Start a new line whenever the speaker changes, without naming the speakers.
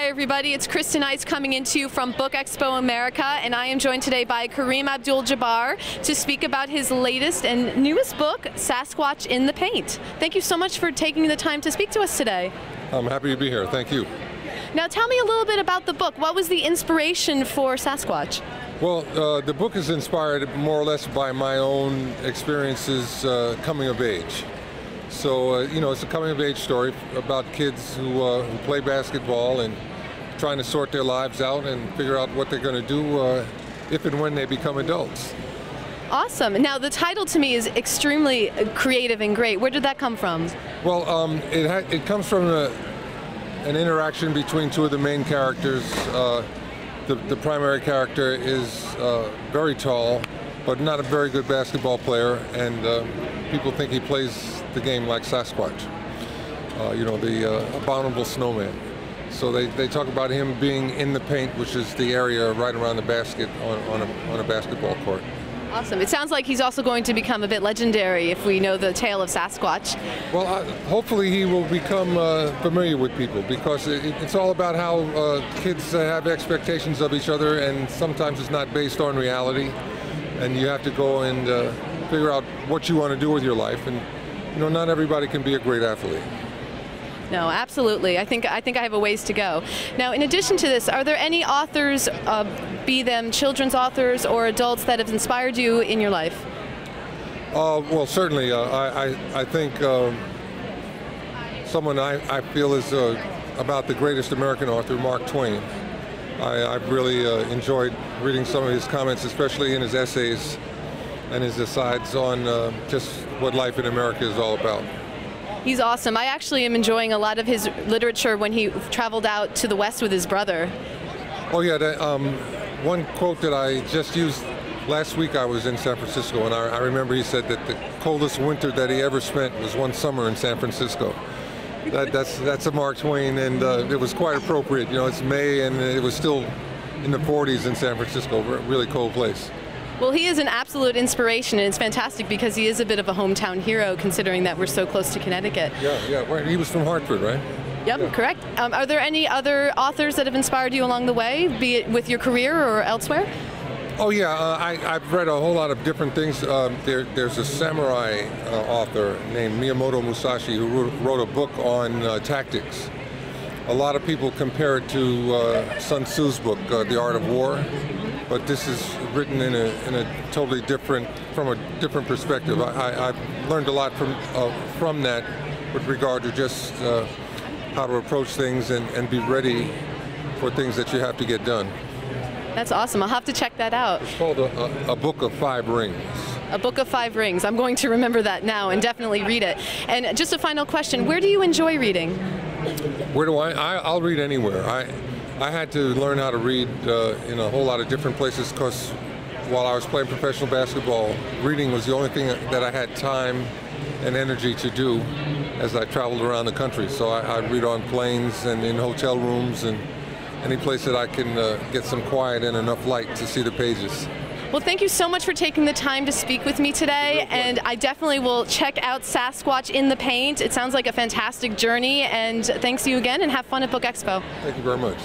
Hi everybody, it's Kristen Ice coming into you from BookExpo America, and I am joined today by Kareem Abdul-Jabbar to speak about his latest and newest book, Sasquatch in the Paint. Thank you so much for taking the time to speak to us today.
I'm happy to be here, thank you.
Now tell me a little bit about the book. What was the inspiration for Sasquatch?
Well, the book is inspired more or less by my own experiences coming of age. So, you know, it's a coming-of-age story about kids who play basketball and trying to sort their lives out and figure out what they're going to do if and when they become adults.
Awesome. Now, the title to me is extremely creative and great. Where did that come from?
Well, it comes from an interaction between two of the main characters. The primary character is very tall, but not a very good basketball player, and people think he plays the game like Sasquatch, you know, the abominable snowman. So they talk about him being in the paint, which is the area right around the basket on a basketball court.
Awesome. It sounds like he's also going to become a bit legendary if we know the tale of Sasquatch.
Well, hopefully he will become familiar with people, because it's all about how kids have expectations of each other, and sometimes it's not based on reality, and you have to go and figure out what you want to do with your life. And you know, not everybody can be a great athlete.
No, absolutely. I think I have a ways to go. Now, in addition to this, are there any authors, be them children's authors or adults, that have inspired you in your life?
Well, certainly. I think someone I feel is about the greatest American author, Mark Twain. I've really enjoyed reading some of his comments, especially in his essays and his asides on just what life in America is all about.
He's awesome. I actually am enjoying a lot of his literature when he traveled out to the West with his brother.
Oh yeah, one quote that I just used last week, I was in San Francisco, and I remember he said that the coldest winter that he ever spent was one summer in San Francisco. That's a Mark Twain, and it was quite appropriate. You know, it's May and it was still in the 40s in San Francisco, a really cold place.
Well, he is an absolute inspiration, and it's fantastic because he is a bit of a hometown hero, considering that we're so close to Connecticut.
Yeah. Well, he was from Hartford, right?
Yep,
yeah.
Correct. Are there any other authors that have inspired you along the way, be it with your career or elsewhere?
Oh yeah, I've read a whole lot of different things. There's a samurai author named Miyamoto Musashi who wrote a book on tactics. A lot of people compare it to Sun Tzu's book, The Art of War. But this is written in a totally different, from a different perspective. I've learned a lot from that with regard to just how to approach things and be ready for things that you have to get done.
That's awesome. I'll have to check that out.
It's called a Book of 5 Rings.
A Book of 5 Rings. I'm going to remember that now and definitely read it. And just a final question, where do you enjoy reading?
Where do I'll read anywhere. I had to learn how to read in a whole lot of different places, because while I was playing professional basketball, reading was the only thing that I had time and energy to do as I traveled around the country. So I read on planes and in hotel rooms and any place that I can get some quiet and enough light to see the pages.
Well, thank you so much for taking the time to speak with me today, and I definitely will check out Sasquatch in the Paint. It sounds like a fantastic journey, and thanks to you again, and have fun at BookExpo.
Thank you very much.